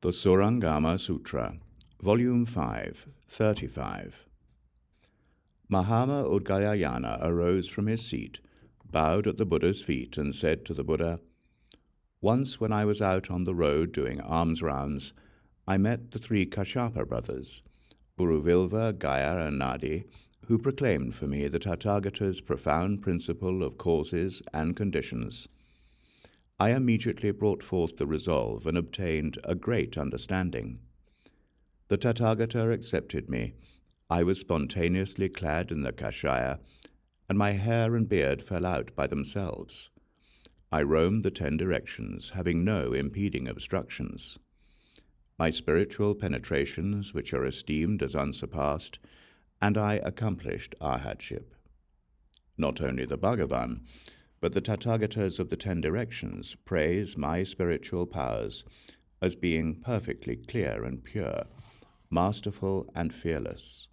The Surangama Sutra, Volume 5, 35. Mahama Udgayayana arose from his seat, bowed at the Buddha's feet, and said to the Buddha, "Once when I was out on the road doing alms rounds, I met the three Kashyapa brothers, Uruvilva, Gaya, and Nadi, who proclaimed for me the Tathagata's profound principle of causes and conditions. I immediately brought forth the resolve and obtained a great understanding. The Tathagata accepted me. I was spontaneously clad in the kashaya, and my hair and beard fell out by themselves. I roamed the 10 directions, having no impeding obstructions. My spiritual penetrations, which are esteemed as unsurpassed, and I accomplished arhatship. Not only the Bhagavan, but the Tathagatas of the 10 directions praise my spiritual powers as being perfectly clear and pure, masterful and fearless."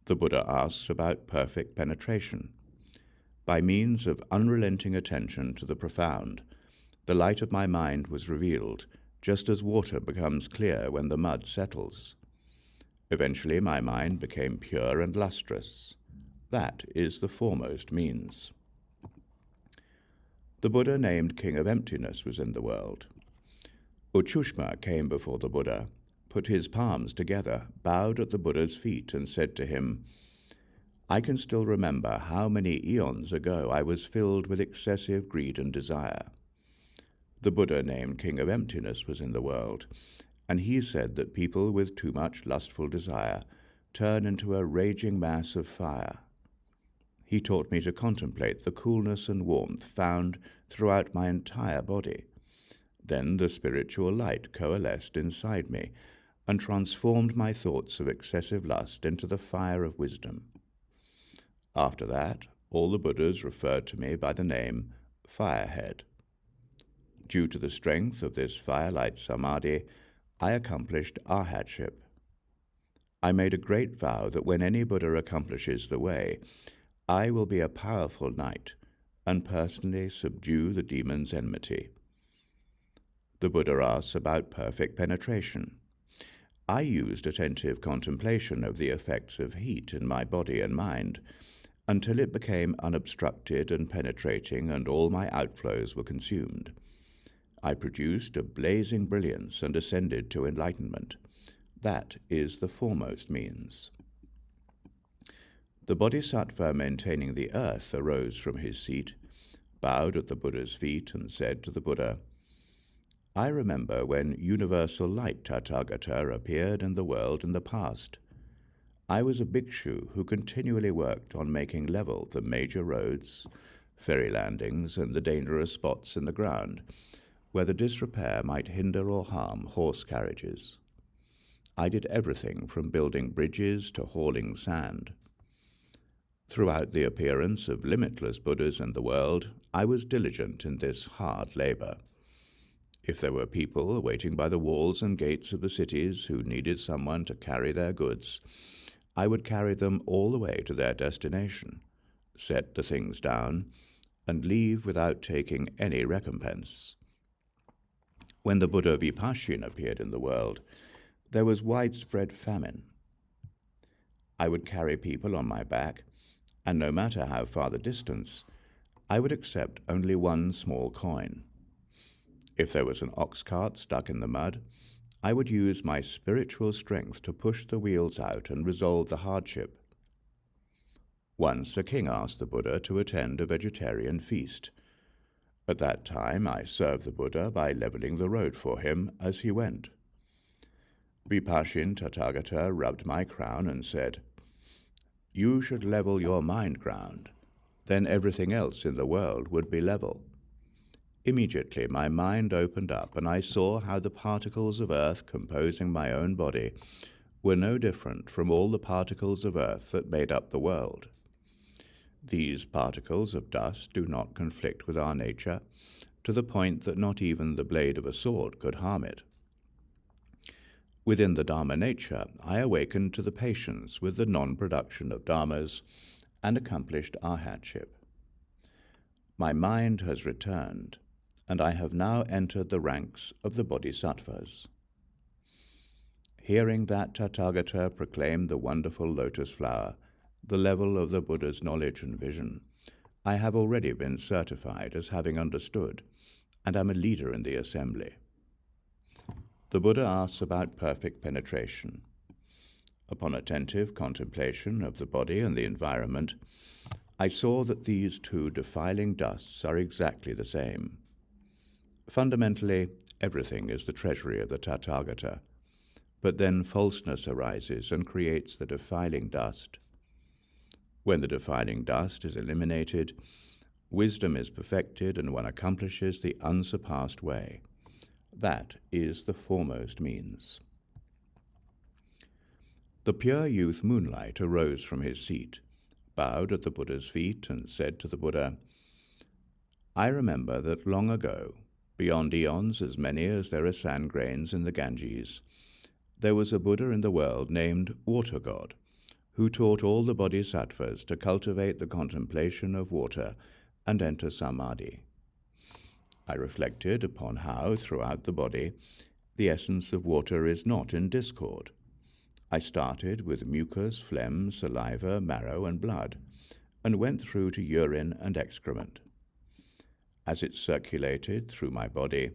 The Buddha asks about perfect penetration. By means of unrelenting attention to the profound, the light of my mind was revealed, just as water becomes clear when the mud settles. Eventually my mind became pure and lustrous. That is the foremost means. The Buddha named King of Emptiness was in the world. Uchushma came before the Buddha, put his palms together, bowed at the Buddha's feet, and said to him, "I can still remember how many eons ago I was filled with excessive greed and desire." The Buddha named King of Emptiness was in the world, and he said that people with too much lustful desire turn into a raging mass of fire. He taught me to contemplate the coolness and warmth found throughout my entire body. Then the spiritual light coalesced inside me and transformed my thoughts of excessive lust into the fire of wisdom. After that, all the Buddhas referred to me by the name Firehead. Due to the strength of this firelight samadhi, I accomplished arhatship. I made a great vow that when any Buddha accomplishes the way, I will be a powerful knight and personally subdue the demon's enmity. The Buddha asks about perfect penetration. I used attentive contemplation of the effects of heat in my body and mind until it became unobstructed and penetrating, and all my outflows were consumed. I produced a blazing brilliance and ascended to enlightenment. That is the foremost means. The Bodhisattva maintaining the earth arose from his seat, bowed at the Buddha's feet, and said to the Buddha, "I remember when universal light Tathagata appeared in the world in the past. I was a bhikshu who continually worked on making level the major roads, ferry landings, and the dangerous spots in the ground, where the disrepair might hinder or harm horse carriages. I did everything from building bridges to hauling sand. Throughout the appearance of limitless Buddhas in the world, I was diligent in this hard labor. If there were people waiting by the walls and gates of the cities who needed someone to carry their goods, I would carry them all the way to their destination, set the things down, and leave without taking any recompense. When the Buddha Vipashin appeared in the world, there was widespread famine. I would carry people on my back, and no matter how far the distance, I would accept only one small coin. If there was an ox cart stuck in the mud, I would use my spiritual strength to push the wheels out and resolve the hardship. Once a king asked the Buddha to attend a vegetarian feast. At that time I served the Buddha by leveling the road for him as he went. Vipashin Tathagata rubbed my crown and said, "You should level your mind ground. Then everything else in the world would be level." Immediately my mind opened up, and I saw how the particles of earth composing my own body were no different from all the particles of earth that made up the world. These particles of dust do not conflict with our nature, to the point that not even the blade of a sword could harm it. Within the Dharma nature, I awakened to the patience with the non-production of dharmas and accomplished arhatship. My mind has returned, and I have now entered the ranks of the bodhisattvas. hearing that Tathagata proclaim the wonderful lotus flower, the level of the Buddha's knowledge and vision, I have already been certified as having understood, and am a leader in the assembly. The Buddha asks about perfect penetration. Upon attentive contemplation of the body and the environment, I saw that these two defiling dusts are exactly the same. Fundamentally, everything is the treasury of the Tathagata, but then falseness arises and creates the defiling dust. When the defiling dust is eliminated, wisdom is perfected and one accomplishes the unsurpassed way. That is the foremost means. The pure youth Moonlight arose from his seat, bowed at the Buddha's feet, and said to the Buddha, I remember that long ago, beyond eons as many as there are sand grains in the Ganges, there was a Buddha in the world named Water God, who taught all the bodhisattvas to cultivate the contemplation of water and enter samadhi. I reflected upon how, throughout the body, the essence of water is not in discord. I started with mucus, phlegm, saliva, marrow, and blood, and went through to urine and excrement. As it circulated through my body,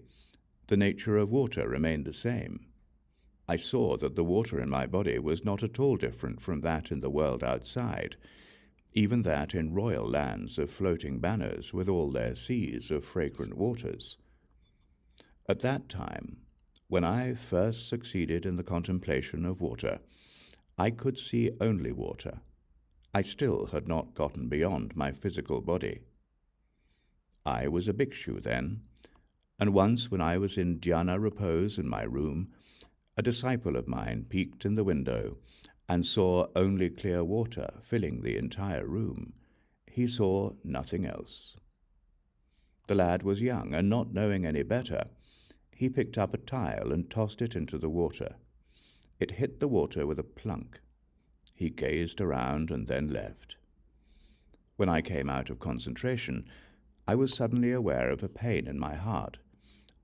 the nature of water remained the same. I saw that the water in my body was not at all different from that in the world outside, even that in royal lands of floating banners with all their seas of fragrant waters. At that time, when I first succeeded in the contemplation of water, I could see only water. I still had not gotten beyond my physical body. I was a bhikshu then, and once when I was in dhyana repose in my room, a disciple of mine peeked in the window and saw only clear water filling the entire room. He saw nothing else. The lad was young, and not knowing any better, he picked up a tile and tossed it into the water. It hit the water with a plunk. He gazed around and then left. When I came out of concentration, I was suddenly aware of a pain in my heart,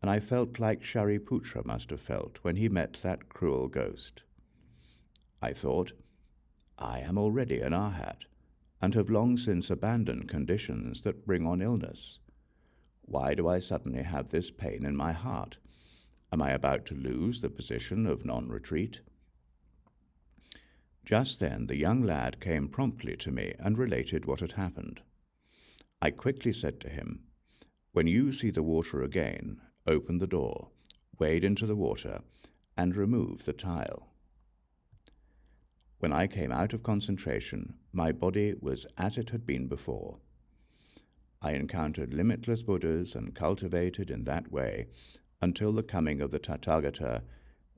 and I felt like Shariputra must have felt when he met that cruel ghost. I thought, I am already an arhat, and have long since abandoned conditions that bring on illness. Why do I suddenly have this pain in my heart? Am I about to lose the position of non-retreat? Just then the young lad came promptly to me and related what had happened. I quickly said to him, when you see the water again, open the door, wade into the water, and remove the tile. When I came out of concentration, my body was as it had been before. I encountered limitless Buddhas and cultivated in that way until the coming of the Tathagata,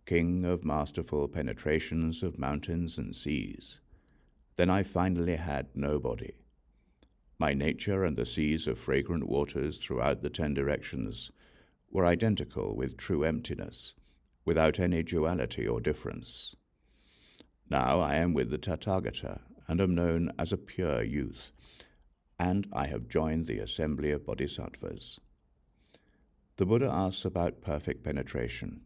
king of masterful penetrations of mountains and seas. Then I finally had no body. My nature and the seas of fragrant waters throughout the 10 directions were identical with true emptiness, without any duality or difference. Now I am with the Tathagata and am known as a pure youth, and I have joined the assembly of bodhisattvas. The Buddha asks about perfect penetration.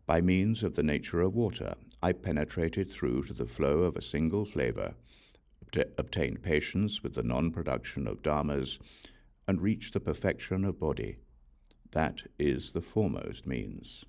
By means of the nature of water, I penetrated through to the flow of a single flavor, obtained patience with the non-production of dharmas, and reached the perfection of body. That is the foremost means.